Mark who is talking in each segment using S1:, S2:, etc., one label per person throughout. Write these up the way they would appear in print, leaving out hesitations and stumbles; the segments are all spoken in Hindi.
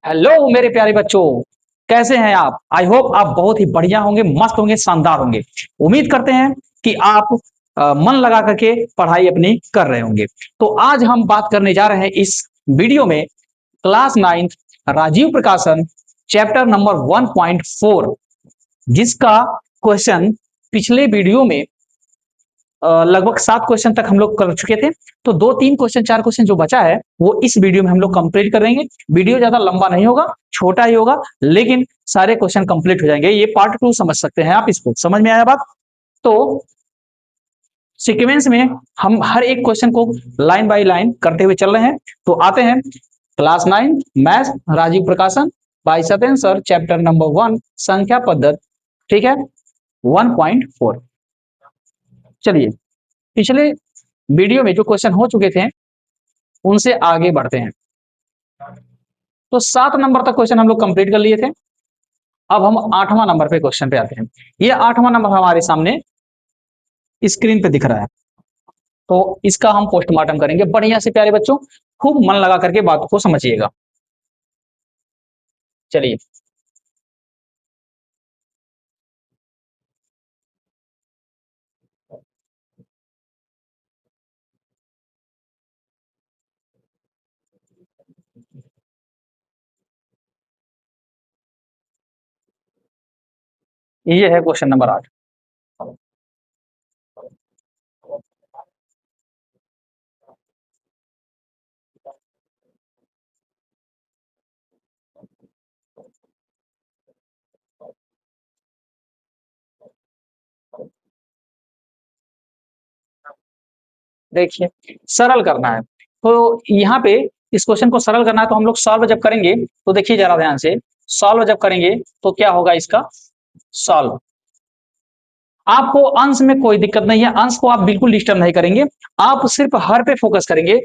S1: हेलो मेरे प्यारे बच्चों, कैसे हैं आप? आई होप आप बहुत ही बढ़िया होंगे, मस्त होंगे, शानदार होंगे। उम्मीद करते हैं कि आप मन लगा करके पढ़ाई अपनी कर रहे होंगे। तो आज हम बात करने जा रहे हैं इस वीडियो में क्लास 9 राजीव प्रकाशन चैप्टर नंबर 1.4, जिसका क्वेश्चन पिछले वीडियो में लगभग 7 क्वेश्चन तक हम लोग कर चुके थे। तो 2 3 क्वेश्चन 4 क्वेश्चन जो बचा है वो इस वीडियो में हम लोग कंप्लीट करेंगे। वीडियो ज्यादा लंबा नहीं होगा, छोटा ही होगा, लेकिन सारे क्वेश्चन कंप्लीट हो जाएंगे। ये पार्ट 2 समझ सकते हैं आप, इसको समझ में आया बात? तो सीक्वेंस में हम हर एक क्वेश्चन को लाइन बाय लाइन करते हुए चल रहे हैं। तो आते हैं class 9 maths Rajiv Prakashan by Satyendra sir, chapter number 1 संख्या पद्धति। ठीक है, 1.4। चलिए, पिछले वीडियो में जो क्वेश्चन हो चुके थे उनसे आगे बढ़ते हैं। तो 7 नंबर तक क्वेश्चन हम लोग कंप्लीट कर लिए थे। अब हम 8वां नंबर पे क्वेश्चन पे आते हैं। ये 8वां नंबर हमारे सामने स्क्रीन पे दिख रहा है। तो इसका हम पोस्टमार्टम करेंगे बढ़िया से प्यारे बच्चों। खूब मन लगा करके बातों को समझिएगा। चलिए, ये है क्वेश्चन नंबर 8। देखिए, सरल करना है। तो यहाँ पे इस क्वेश्चन को सरल करना है, तो हम लोग सॉल्व जब करेंगे तो देखिए जरा ध्यान से, सॉल्व जब करेंगे तो क्या होगा इसका सॉल्व। आपको अंश में कोई दिक्कत नहीं है, अंश को आप बिल्कुल डिस्टर्ब नहीं करेंगे। आप सिर्फ हर पे फोकस करेंगे,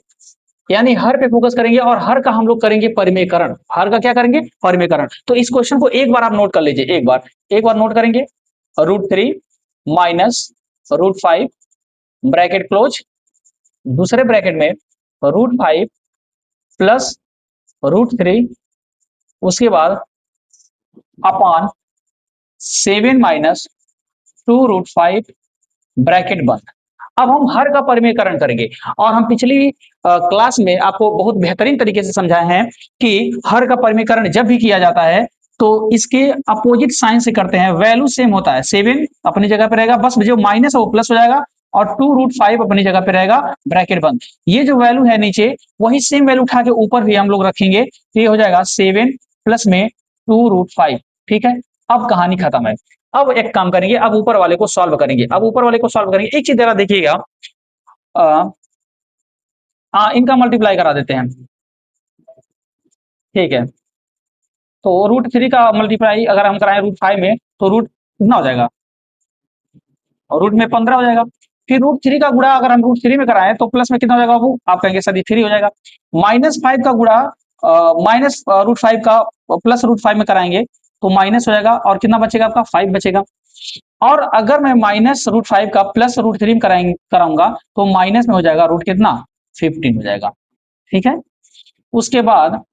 S1: यानी हर पे फोकस करेंगे और हर का हम लोग करेंगे परिमेयकरण। हर का क्या करेंगे? परिमेयकरण। तो इस क्वेश्चन को एक बार आप नोट कर लीजिए, एक बार नोट करेंगे। √3 माइनस √5 ब्रैकेट क्लोज, दूसरे ब्रैकेट में √5 प्लस √3, उसके बाद अपॉन 7 माइनस 2√5 ब्रैकेट बंद। अब हम हर का परिमेयकरण करेंगे। और हम पिछली क्लास में आपको बहुत बेहतरीन तरीके से समझाए हैं कि हर का परिमेयकरण जब भी किया जाता है तो इसके अपोजिट साइन से करते हैं, वैल्यू सेम होता है। 7 अपनी जगह पे रहेगा, बस जो माइनस है वो प्लस हो जाएगा, और 2√5 अपनी जगह पे रहेगा, ब्रैकेट बंद। ये जो वैल्यू है नीचे, वही सेम वैल्यू उठा के ऊपर भी हम लोग रखेंगे, तो ये हो जाएगा 7 प्लस में 2√5। ठीक है, अब कहानी खत्म है। अब एक काम करेंगे, अब ऊपर वाले को सॉल्व करेंगे। अब ऊपर वाले को सॉल्व करेंगे, एक चीज जरा देखिएगा, इनका मल्टीप्लाई करा देते हैं। ठीक है, तो √3 का मल्टीप्लाई अगर हम कराएं √5 में, तो रूट कितना हो जाएगा? और रूट में 15 हो जाएगा। फिर √3 का गुणा अगर हम √3 में कराएं तो प्लस में कितना हो जाएगा बाबू? आप कहेंगे सर ये 3 हो जाएगा। -5 का गुणा माइनस √5 का प्लस √5 में कराएंगे तो माइनस हो जाएगा, और कितना बचेगा आपका? 5 बचेगा। और अगर मैं -√5 का प्लस √3 में कराऊंगा तो माइनस में हो जाएगा रूट कितना? 15 हो जाएगा। ठीक है, उसके बाद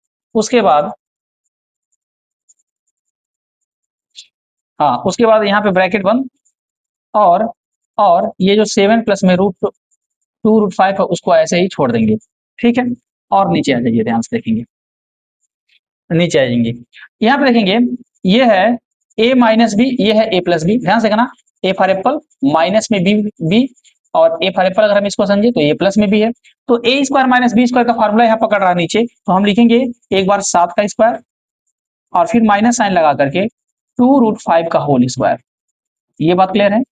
S1: हाँ, उसके बाद यहाँ पे ब्रैकेट बंद, और और ये जो 7 प्लस में √2 √5 है उसको ऐसे ही छोड़ देंगे। ठीक है, और नीचे आ जाइए, ध्यान से देखेंगे, नीचे आ जाएंगे। यहाँ पे देखेंगे, ये है a माइनस बी, ये है a प्लस बी। ध्यान से कहना, a फॉर एप्पल, माइनस में बी, और a फॉर एप्पल अगर हम इसको समझे तो ये प्लस में भी है। तो a square minus B square का फॉर्मूला यहाँ पकड़ रहा है नीचे, तो हम लिखेंगे एक बार 7 का स्क्वायर और फिर माइनस साइन लगा करके 2√5 का होल स्क्वायर। ये बात क्लियर है?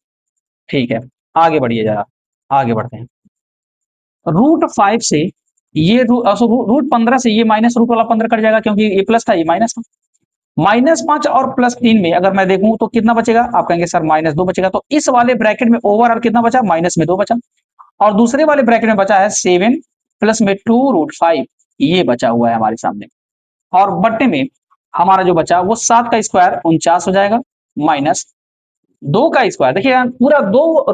S1: ठीक है, आगे बढ़िए जरा, आगे बढ़ते हैं। √5 से ये √15 से ये माइनस रूट वाला 15 कट जाएगा, क्योंकि ये प्लस था ये माइनस था। -5 और +3 में अगर मैं देखूं तो कितना बचेगा? आप कहेंगे सर -2 बचेगा। तो इस वाले ब्रैकेट में ओवरऑल कितना बचा? -2 बचा। और दूसरे वाले ब्रैकेट में बचा है 7 प्लस में 2√5, ये बचा हुआ है हमारे सामने। और बट्टे में हमारा जो बचा वो 7 का स्क्वायर 49 हो जाएगा, माइनस 2 का स्क्वायर। देखिए पूरा 2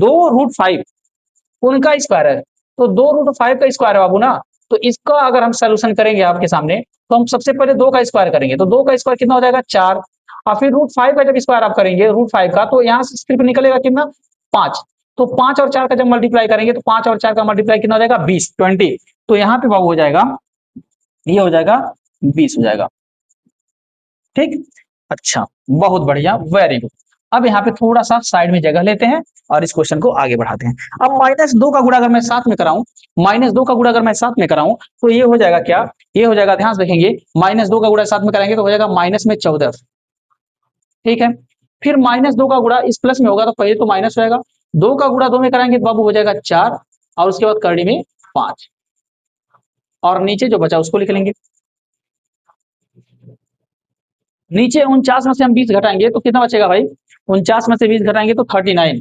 S1: √5 उनका स्क्वायर है, तो 2√5 का स्क्वायर है बाबू ना। तो इसका अगर हम सोल्यूशन करेंगे आपके सामने, तो हम सबसे पहले 2 का स्क्वायर करेंगे, तो 2 का स्क्वायर कितना हो जाएगा 4, और फिर √5 का जब स्क्वायर आप करेंगे √5 का, तो यहाँ से सिर्फ निकलेगा कितना 5। तो 5 और 4 का जब मल्टीप्लाई करेंगे, तो 5 और 4 का मल्टीप्लाई कितना हो जाएगा 20। तो यहाँ पे बाबू हो जाएगा, ये हो जाएगा 20 हो जाएगा। ठीक, अच्छा, बहुत बढ़िया, वेरी गुड। अब यहाँ पे थोड़ा सा साइड में जगह लेते हैं और इस क्वेश्चन को आगे बढ़ाते हैं। अब -2 का गुणा अगर मैं साथ में कराऊं, -2 का गुणा अगर मैं साथ में कराऊं, तो ये हो जाएगा क्या, ये हो जाएगा, ध्यान से देखेंगे, -2 का गुणा साथ में कराएंगे तो हो जाएगा माइनस में 14। ठीक है, फिर -2 का गुणा इस प्लस में होगा, तो पहले तो माइनस होगा, 2 का गुणा 2 में कराएंगे तो बाबू हो जाएगा 4, और उसके बाद करड़ी में 5, और नीचे जो बचा उसको लिख लेंगे। नीचे 49 में से हम 20 घटाएंगे तो कितना बचेगा भाई, 49 में से 20 घटाएंगे तो 39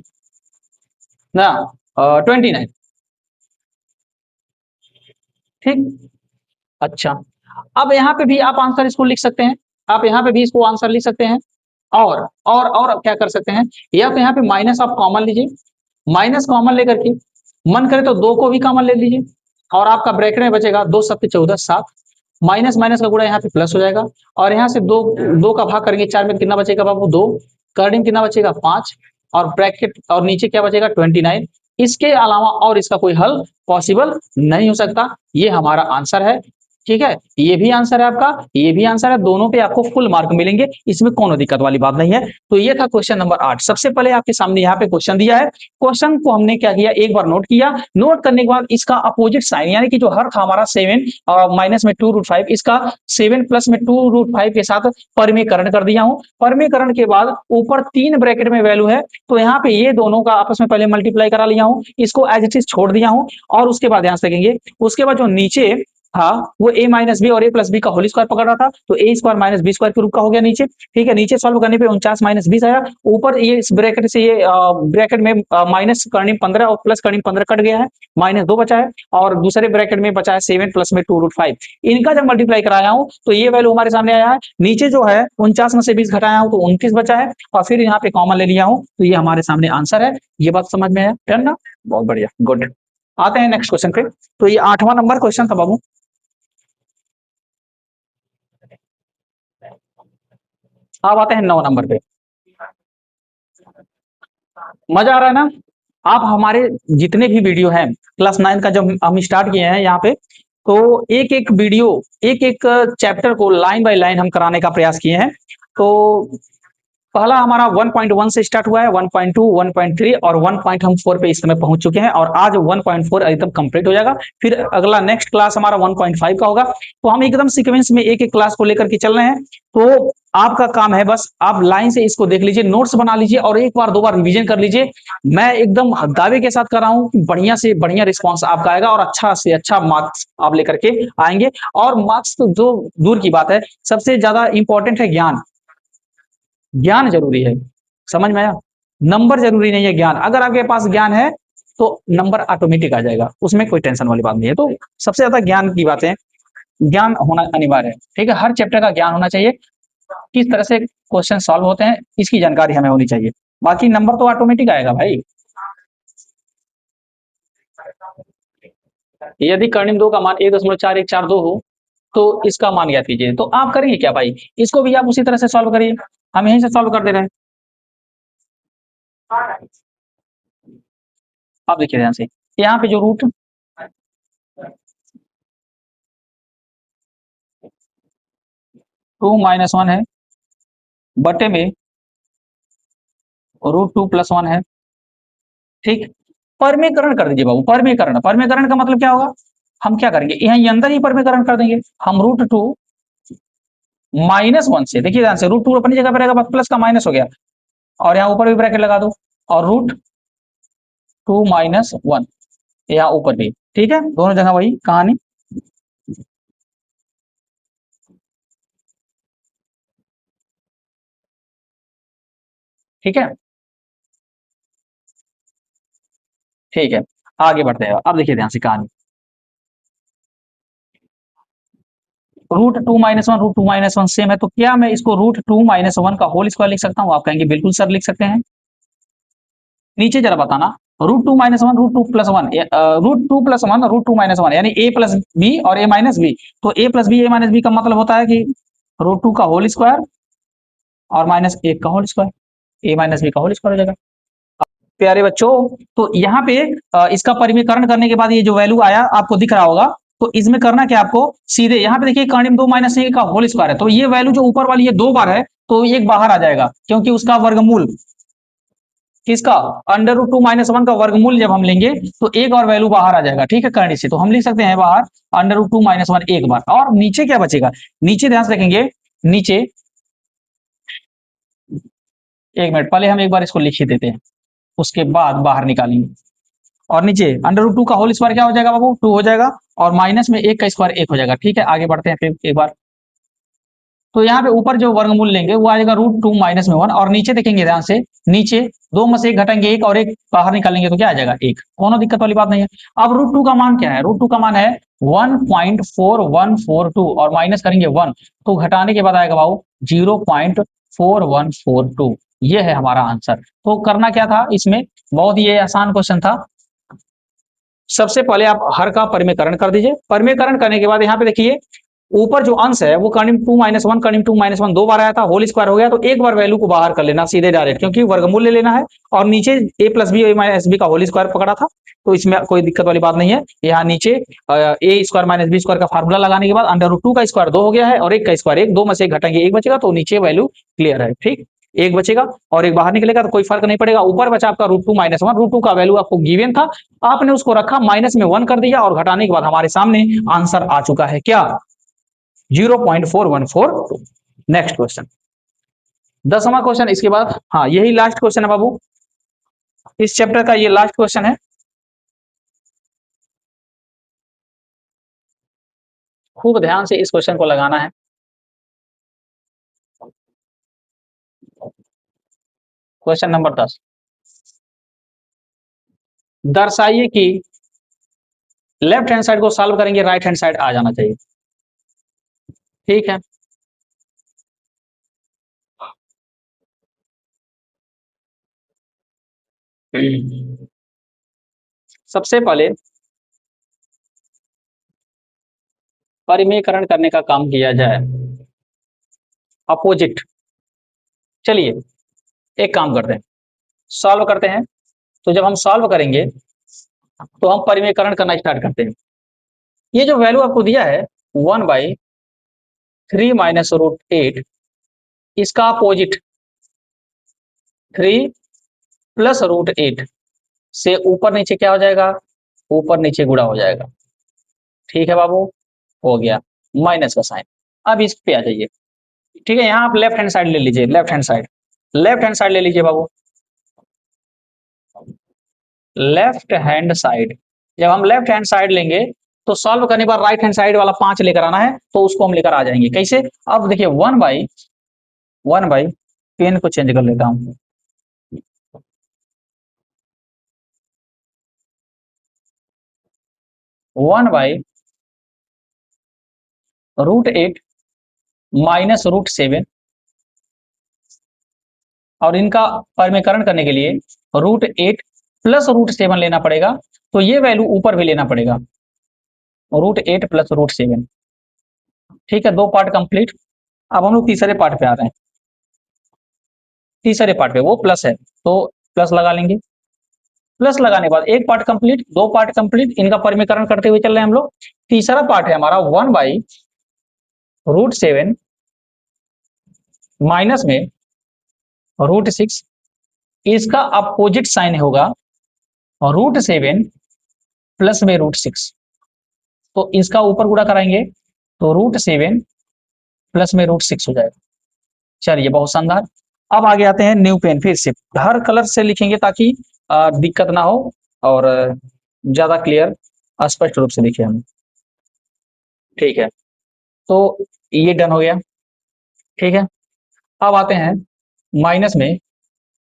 S1: ना, 29। ठीक, अच्छा, अब यहाँ पे भी आप आंसर इसको लिख सकते हैं, आप यहाँ पे भी इसको आंसर लिख सकते हैं, और क्या कर सकते हैं, या तो यहाँ पे माइनस आप कॉमन लीजिए, माइनस कॉमन लेकर के मन करे तो 2 को भी कॉमन ले लीजिए, और आपका ब्रैकेट में बचेगा 2 7 14 7, माइनस माइनस का गुणा यहाँ पे प्लस हो जाएगा, और यहाँ से 2 का भाग करेंगे 4 में, कितना बचेगा बाबू 2, करने में कितना बचेगा 5, और ब्रैकेट और नीचे क्या बचेगा 29। इसके अलावा और इसका कोई हल पॉसिबल नहीं हो सकता, ये हमारा आंसर है। ठीक है, ये भी आंसर है आपका, ये भी आंसर है, दोनों पे आपको फुल मार्क मिलेंगे, इसमें कोनो दिक्कत वाली बात नहीं है। तो ये था क्वेश्चन नंबर 8। सबसे पहले आपके सामने यहाँ पे क्वेश्चन दिया है, क्वेश्चन को हमने क्या किया, एक बार नोट किया, नोट करने के बाद इसका अपोजिट साइन, यानी कि जो हर था हमारा 7 और माइनस में 2√5, इसका 7 प्लस में 2√5 के साथ परमीकरण कर दिया हूं। परमीकरण के बाद ऊपर 3 ब्रैकेट में वैल्यू है, तो यहाँ पे ये दोनों का आपस में पहले मल्टीप्लाई करा लिया हूं, इसको एज इट इज छोड़ दिया हूं, और उसके बाद ध्यान से देखेंगे, उसके बाद जो नीचे था वो a माइनस बी और a प्लस बी का होल स्क्वायर पकड़ रहा था, तो a square minus B square के रूप का हो गया नीचे। ठीक है, नीचे सॉल्व करने पे 49 माइनस 20 आया, ऊपर ये इस ब्रैकेट से ये ब्रैकेट में माइनस करनी 15 और प्लस करनी 15 कट गया है, -2 बचा है, और दूसरे ब्रैकेट में बचा है 7 प्लस में 2√5। इनका जब मल्टीप्लाई कराया हूं तो ये वैल्यू हमारे सामने आया है, नीचे जो है 49 में से 20 घटाया हूं तो 29 बचा है, और फिर यहाँ पे कॉमन ले लिया हूं, तो ये हमारे सामने आंसर है। ये बात समझ में आया, डन ना, बहुत बढ़िया, गुड। आते हैं नेक्स्ट क्वेश्चन पे। तो ये 8वां नंबर क्वेश्चन था बाबू। अब आते हैं 9 नंबर पे। मजा आ रहा है ना? आप हमारे जितने भी वीडियो हैं क्लास 9 का जब हम स्टार्ट किए हैं यहाँ पे, तो एक एक वीडियो, एक एक चैप्टर को लाइन बाय लाइन हम कराने का प्रयास किए हैं। तो पहला हमारा 1.1 से स्टार्ट हुआ है, 1.2, 1.3 और 1.4 पे इस समय पहुंच चुके हैं, और आज 1.4 एकदम कंप्लीट हो जाएगा। फिर अगला नेक्स्ट क्लास हमारा 1.5 का होगा। तो हम एकदम सीक्वेंस में एक एक क्लास को लेकर के चल रहे हैं। तो आपका काम है बस आप लाइन से इसको देख लीजिए, नोट्स बना लीजिए, और एक बार 2 बार रिवीजन कर लीजिए। मैं एकदम दावे के साथ कर रहा हूँ कि बढ़िया से बढ़िया रिस्पॉन्स आपका आएगा, और अच्छा से अच्छा मार्क्स आप लेकर के आएंगे। और मार्क्स तो जो दूर की बात है, सबसे ज्यादा इंपॉर्टेंट है ज्ञान। ज्ञान जरूरी है, समझ में आया? नंबर जरूरी नहीं है, ज्ञान। अगर आपके पास ज्ञान है तो नंबर ऑटोमेटिक आ जाएगा, उसमें कोई टेंशन वाली बात नहीं है। तो सबसे ज्यादा ज्ञान की बात है, ज्ञान होना अनिवार्य है। ठीक है, हर चैप्टर का ज्ञान होना चाहिए, किस तरह से क्वेश्चन सॉल्व होते हैं इसकी जानकारी हमें होनी चाहिए, बाकी नंबर तो ऑटोमेटिक आएगा भाई। यदि कर्णिम 2 का मान 1.4142 हो तो इसका मान ज्ञात कीजिए। तो आप करेंगे क्या भाई, इसको भी आप उसी तरह से सॉल्व करिए, हम यहीं से सॉल्व कर दे रहे हैं। आप देखिए ध्यान से, यहाँ पे जो रूट 2 - 1 है, बटे में √2 + 1 है। ठीक, परमीकरण कर दीजिए बाबू, परमीकरण। परमीकरण का मतलब क्या होगा, हम क्या करेंगे, यहाँ अंदर ही परमीकरण कर देंगे हम। √2 - 1 से, देखिए ध्यान से, √2 अपनी जगह पर रहेगा, प्लस का माइनस हो गया, और यहाँ ऊपर भी ब्रैकेट लगा दो, और √2 - 1 यहाँ ऊपर भी। ठीक है, दोनों जगह वही कहानी। ठीक है, ठीक है, आगे बढ़ते हैं। अब देखिए ध्यान से कहानी, √2 - 1, √2 - 1 सेम है, तो क्या मैं इसको √2 - 1 का होल स्क्वायर लिख सकता हूँ? आप कहेंगे बिल्कुल सर लिख सकते हैं। नीचे जरा बताना, √2 - 1 √2 + 1 √2 + 1 √2 - 1 यानी a प्लस बी और a माइनस बी। तो a plus B a minus B का मतलब होता है कि √2 का होल स्क्वायर और -1 का whole square, a minus B का होल स्क्वायर हो जाएगा। प्यारे बच्चों, तो यहाँ पे इसका परिमीकरण करने के बाद ये जो वैल्यू आया आपको दिख रहा होगा, तो इसमें करना क्या आपको, सीधे यहाँ पे देखिए कर्णिम 2 - a का होल स्क्वायर है, तो ये वैल्यू जो ऊपर वाली ये 2 बार है, तो एक बाहर आ जाएगा क्योंकि उसका वर्गमूल किसका, √2 - 1 का वर्गमूल जब हम लेंगे तो एक और वैल्यू बाहर आ जाएगा, ठीक है, करनी से। तो हम लिख सकते हैं बाहर √2 - 1 एक बार, और नीचे क्या बचेगा, नीचे ध्यान से देखेंगे, नीचे एक मिनट पहले हम एक बार इसको लिख ही देते हैं, उसके बाद बाहर निकालेंगे। और नीचे √2 का होल स्क्वायर क्या हो जाएगा बाबू, 2 हो जाएगा, और माइनस में 1 का स्क्वायर 1 हो जाएगा, ठीक है। आगे बढ़ते हैं फिर एक बार, तो यहाँ पे ऊपर जो वर्गमूल लेंगे वो आएगा √2 - 1, और नीचे देखेंगे ध्यान से, नीचे 2 में से 1 घटाएंगे 1 और 1 बाहर निकालेंगे तो क्या आ जाएगा 1, कोनो दिक्कत वाली बात नहीं है। अब √2 का मान क्या है, √2 का मान है 1.4142 और माइनस करेंगे 1, तो घटाने के बाद आएगा बाबू 0.4142, ये है हमारा आंसर। तो करना क्या था इसमें, बहुत ही आसान क्वेश्चन था। सबसे पहले आप हर का परिमेयकरण कर दीजिए, परिमेयकरण करने के बाद यहाँ पे देखिए ऊपर जो अंश है वो कर्णिम 2 - 1 कर्णिम 2 - 1 दो बार आया था, होल स्क्वायर हो गया, तो एक बार वैल्यू को बाहर कर लेना सीधे डायरेक्ट, क्योंकि वर्गमूल ले लेना है, और नीचे a plus B minus B का होल स्क्वायर पकड़ा था, तो इसमें कोई दिक्कत वाली बात नहीं है। यहाँ नीचे a square minus B square का फार्मूला लगाने के बाद √2 का स्क्वायर 2 हो गया है और 1 का स्क्वायर 1, 2 में से 1 घटाएंगे 1 बचेगा, तो नीचे वैल्यू क्लियर है, ठीक, एक बचेगा और एक बाहर निकलेगा, तो कोई फर्क नहीं पड़ेगा। ऊपर बचा आपका √2 - 1, √2 का वैल्यू आपको गिवन था, आपने उसको रखा, माइनस में 1 कर दिया और घटाने के बाद हमारे सामने आंसर आ चुका है क्या, 0.4142। नेक्स्ट क्वेश्चन, 10वां क्वेश्चन इसके बाद, हाँ यही लास्ट क्वेश्चन है बाबू, इस चैप्टर का ये लास्ट क्वेश्चन है। खूब ध्यान से इस क्वेश्चन को लगाना है। क्वेश्चन नंबर 10, दर्शाइए कि लेफ्ट हैंड साइड को सॉल्व करेंगे, राइट हैंड साइड आ जाना चाहिए, ठीक है। सबसे पहले परिमेयकरण करने का काम किया जाए, अपोजिट। चलिए एक काम करते हैं, सॉल्व करते हैं। तो जब हम सॉल्व करेंगे तो हम परिमेयकरण करना स्टार्ट करते हैं। ये जो वैल्यू आपको दिया है 1/3 माइनस √8, इसका अपोजिट 3 प्लस √8 से ऊपर नीचे क्या हो जाएगा, ऊपर नीचे गुणा हो जाएगा, ठीक है बाबू, हो गया माइनस का साइन। अब इस पे आ जाइए, ठीक है, यहाँ आप लेफ्ट हैंड साइड ले लीजिए, left hand side, left hand side ले लीजिए बाबू, लेफ्ट हैंड साइड। जब हम लेफ्ट हैंड साइड लेंगे तो सॉल्व करने पर राइट हैंड साइड वाला 5 लेकर आना है, तो उसको हम लेकर आ जाएंगे कैसे। अब देखिए 1/, पेन को चेंज कर लेता हूं, 1/√8 माइनस √7, और इनका परिमेयकरण करने के लिए √8 प्लस √7 लेना पड़ेगा, तो ये वैल्यू ऊपर भी लेना पड़ेगा, √8 प्लस √7, ठीक है। दो पार्ट कंप्लीट। अब हम लोग तीसरे पार्ट पे आ रहे हैं, तीसरे पार्ट पे वो प्लस है तो प्लस लगा लेंगे, प्लस लगाने के बाद एक पार्ट कंप्लीट, दो पार्ट कंप्लीट, इनका परिमेयकरण करते हुए चल रहे हैं हम लोग। तीसरा पार्ट है हमारा 1/√7 माइनस में √6, इसका अपोजिट साइन होगा √7 प्लस में √6, तो इसका ऊपर गुणा कराएंगे तो √7 प्लस में √6 हो जाएगा। चलिए बहुत शानदार। अब आगे आते हैं न्यू पेन, फिर से हर कलर से लिखेंगे ताकि दिक्कत ना हो और ज्यादा क्लियर स्पष्ट रूप से दिखे हमें, ठीक है। तो ये डन हो गया, ठीक है। अब आते हैं माइनस में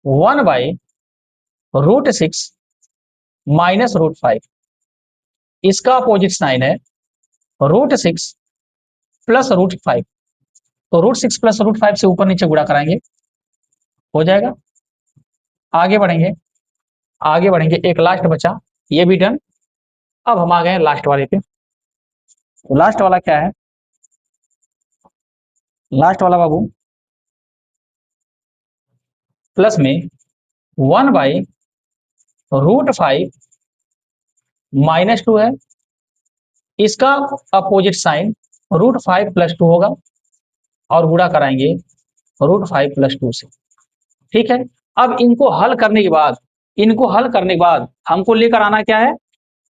S1: 1/√6 माइनस √5, इसका अपोजिट साइन है √6 प्लस √5, तो √6 प्लस √5 से ऊपर नीचे गुणा कराएंगे, हो जाएगा। आगे बढ़ेंगे, आगे बढ़ेंगे, एक लास्ट बचा, ये भी डन। अब हम आ गए लास्ट वाले पे। तो लास्ट वाला क्या है? लास्ट वाला बाबू प्लस में 1/√5 -2 है, इसका अपोजिट साइन √5 + 2 होगा और गुणा कराएंगे √5 + 2 से। ठीक है, अब इनको हल करने के बाद हमको लेकर आना क्या है?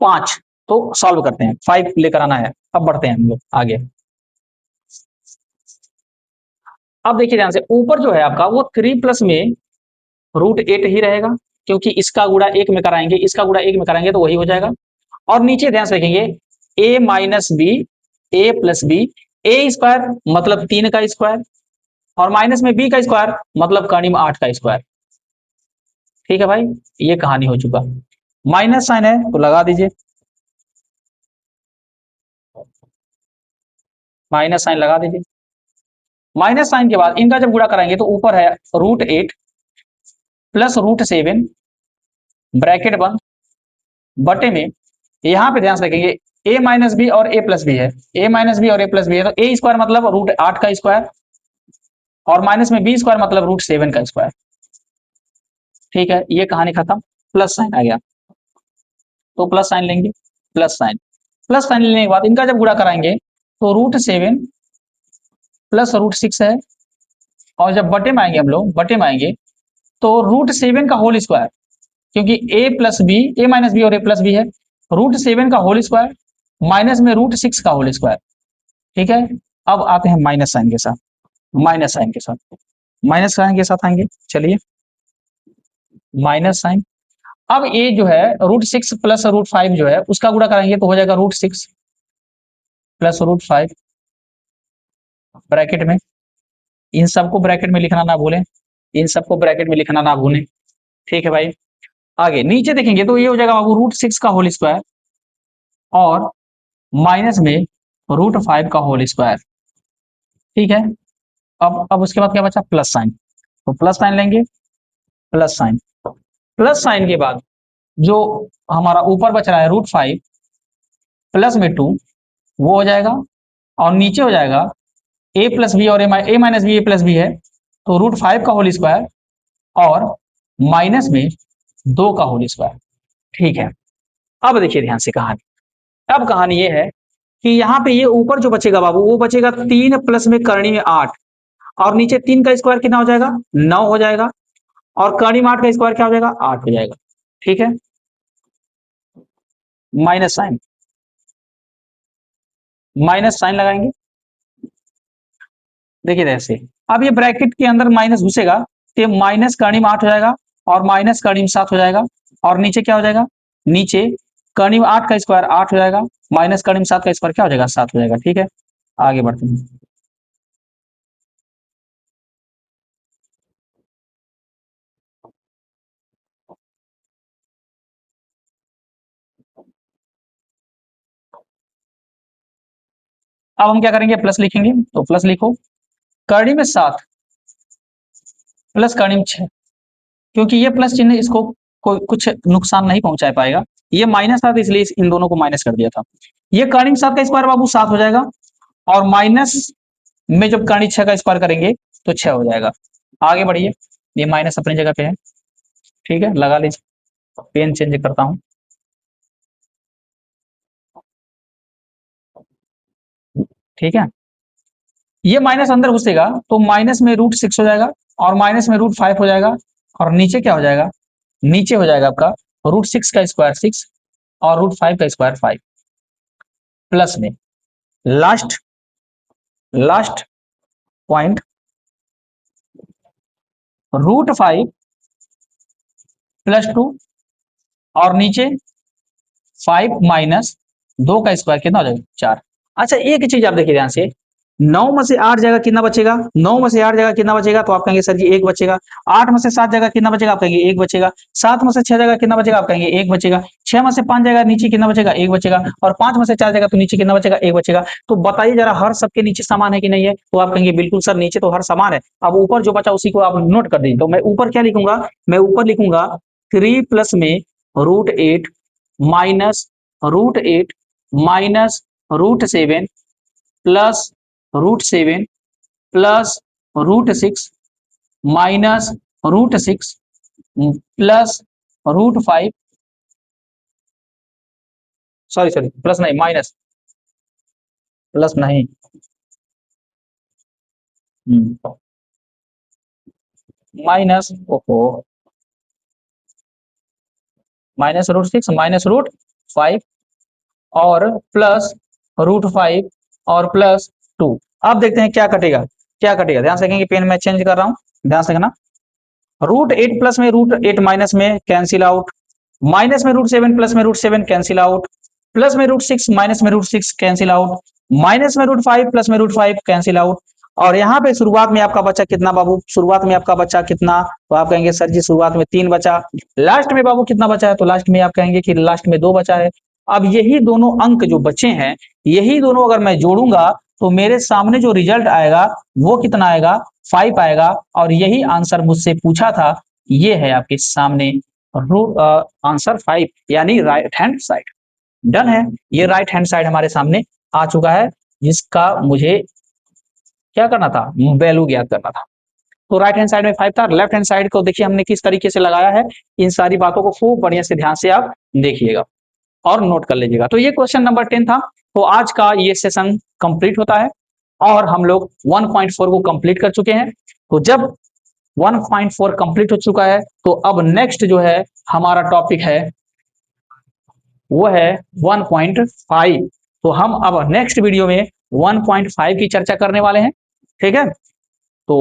S1: 5। तो सॉल्व करते हैं, 5 लेकर आना है। अब बढ़ते हैं हम लोग आगे। अब देखिए ध्यान से, ऊपर जो है आपका वो 3 प्लस में √8 ही रहेगा, क्योंकि इसका गुणा एक में कराएंगे, इसका गुणा एक में कराएंगे तो वही हो जाएगा। और नीचे ध्यान से देखेंगे, a - b, a + b, a square मतलब 3 का स्क्वायर, और माइनस में b का स्क्वायर मतलब करीब 8 का स्क्वायर। ठीक है भाई, ये कहानी हो चुका। माइनस साइन है तो लगा दीजिए, माइनस साइन लगा दीजिए। माइनस साइन के बाद इनका जब गुणा कराएंगे तो ऊपर है √8 + √7 ब्रैकेट बंद, बटे में यहां पे ध्यान से रखेंगे a - b और a + b है, a - b और a + b है, तो a स्क्वायर मतलब √8 का स्क्वायर, और माइनस में b स्क्वायर मतलब √7 का स्क्वायर। ठीक है, ये कहानी खत्म। प्लस साइन आ गया तो प्लस साइन लेंगे, प्लस साइन। प्लस साइन लेने के बाद इनका जब गुणा कराएंगे तो √7 + √6 है, और जब बटे में आएंगे हम लोग, बटे में आएंगे तो √7 का होल स्क्वायर, क्योंकि a + b, a - b और a + b है, √7 का होल स्क्वायर माइनस में √6 का होल स्क्वायर। ठीक है, अब आते हैं माइनस साइन के साथ, माइनस साइन के साथ, माइनस साइन के साथ आएंगे। चलिए, माइनस साइन। अब ये जो है √6 + √5 जो है उसका गुणा कराएंगे तो हो जाएगा √6 + √5 ब्रैकेट में। इन सबको ब्रैकेट में लिखना ना भूलें, इन सबको ब्रैकेट में लिखना ना भूलें। ठीक है भाई, आगे नीचे देखेंगे तो ये हो जाएगा बाबू √6 का होल स्क्वायर और माइनस में √5 का होल स्क्वायर। ठीक है, अब उसके बाद क्या बचा? Plus sign. तो प्लस साइन लेंगे, प्लस साइन। प्लस साइन के बाद जो हमारा ऊपर बच रहा है √5 प्लस में 2 वो हो जाएगा, और नीचे हो जाएगा a + b और a - b a + b है, तो √5 का होल स्क्वायर और माइनस में 2 का होल स्क्वायर। ठीक है, अब देखिए ध्यान से कहानी। अब कहानी ये है कि यहाँ पे ये ऊपर जो बचेगा बाबू वो बचेगा 3 प्लस में करणी में 8, और नीचे 3 का स्क्वायर कितना हो जाएगा? 9 हो जाएगा, और करणी में 8 का स्क्वायर क्या हो जाएगा? 8 हो जाएगा। ठीक है, माइनस साइन, माइनस साइन लगाएंगे। देखिए ऐसे, अब ये ब्रैकेट के अंदर माइनस घुसेगा तो माइनस कर्णिम 8 हो जाएगा और माइनस कर्णिम 7 हो जाएगा, और नीचे क्या हो जाएगा? नीचे कर्णिम 8 का स्क्वायर 8 हो जाएगा, माइनस कर्णिम 7 का स्क्वायर क्या हो जाएगा? 7 हो जाएगा। ठीक है, आगे बढ़ते हैं। अब हम क्या करेंगे? प्लस लिखेंगे, तो प्लस लिखो, कर्णिम में 7 प्लस कर्णिम 6, क्योंकि ये प्लस चिन्ह इसको कोई कुछ नुकसान नहीं पहुंचा पाएगा, ये माइनस था तो इसलिए इन दोनों को माइनस कर दिया था। ये कर्णिम 7 का स्क्वायर बाबू 7 हो जाएगा, और माइनस में जब कर्ण 6 का स्क्वायर करेंगे तो 6 हो जाएगा। आगे बढ़िए, ये माइनस अपनी जगह पे है। ठीक है, लगा लीजिए, पेन चेंज करता हूं। ठीक है, ये माइनस अंदर घुसेगा तो माइनस में √6 हो जाएगा, और माइनस में √5 हो जाएगा, और नीचे क्या हो जाएगा? नीचे हो जाएगा आपका √6 का स्क्वायर 6 और √5 का स्क्वायर 5, प्लस में लास्ट लास्ट पॉइंट √5 + 2, और नीचे 5 माइनस 2 का स्क्वायर कितना हो जाएगा? 4। अच्छा, एक चीज आप देखिए ध्यान से, 9 में से 8 जगह कितना बचेगा? 9 में से 8 जगह कितना बचेगा? तो आप कहेंगे सर जी 1 बचेगा। 8 में से 7 जगह कितना बचेगा? आप कहेंगे 1 बचेगा। 7 में से 6 जगह कितना बचेगा? आप कहेंगे 1 बचेगा। 6 में से 5 जगह नीचे कितना बचेगा? 1 बचेगा, और 5 में से 4 जगह तो नीचे कितना बचेगा? 1 बचेगा। तो बताइए जरा, हर सबके नीचे समान है कि नहीं है? तो आप कहेंगे बिल्कुल सर, नीचे तो हर समान है। अब ऊपर जो बचा उसी को आप नोट कर दीजिए। तो मैं ऊपर क्या लिखूंगा? मैं ऊपर लिखूंगा 3 प्लस में √8 minus √8 minus √7 plus √7 plus √6 minus √6 plus √5, sorry plus नहीं माइनस, प्लस नहीं, माइनस, ओहो, माइनस √6 माइनस √5 और प्लस √5 और प्लस 2। अब देखते हैं क्या कटेगा, क्या कटेगा, ध्यान से देखेंगे, पेन मैं चेंज कर रहा हूं, ध्यान से देखना। √8 प्लस में √8 माइनस में कैंसिल आउट, माइनस में √7 प्लस में √7 कैंसिल आउट, प्लस में √6 माइनस में √6 कैंसिल आउट, माइनस में √5 प्लस में √5 कैंसिल आउट। और यहाँ पे शुरुआत में आपका बचा कितना बाबू, शुरुआत में आपका बचा कितना, तो आप कहेंगे सर जी शुरुआत में 3 बचा, लास्ट में बाबू कितना बचा है, तो लास्ट में आप कहेंगे कि लास्ट में 2 बचा है। अब यही दोनों अंक जो बचे हैं, यही दोनों अगर मैं जोड़ूंगा तो मेरे सामने जो रिजल्ट आएगा वो कितना आएगा, 5 आएगा। और यही आंसर मुझसे पूछा था, ये है आपके सामने आंसर 5, यानी राइट हैंड साइड। डन है, ये राइट हैंड साइड हमारे सामने आ चुका है, जिसका मुझे क्या करना था, वैल्यू ज्ञात करना था। तो राइट हैंड साइड में 5 था, लेफ्ट हैंड साइड को देखिए हमने किस तरीके से लगाया है, इन सारी बातों को खूब बढ़िया से ध्यान से आप देखिएगा और नोट कर लीजिएगा। तो ये क्वेश्चन नंबर 10 था। तो आज का ये सेशन कंप्लीट होता है और हम लोग 1.4 को कंप्लीट कर चुके हैं। तो जब 1.4 कंप्लीट हो चुका है तो अब नेक्स्ट जो है हमारा टॉपिक है वो है 1.5। तो हम अब नेक्स्ट वीडियो में 1.5 की चर्चा करने वाले हैं, ठीक है। तो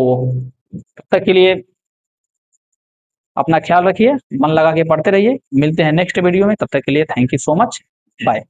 S1: तब तक के लिए अपना ख्याल रखिए, मन लगा के पढ़ते रहिए, मिलते हैं नेक्स्ट वीडियो में, तब तक के लिए thank you so much, bye.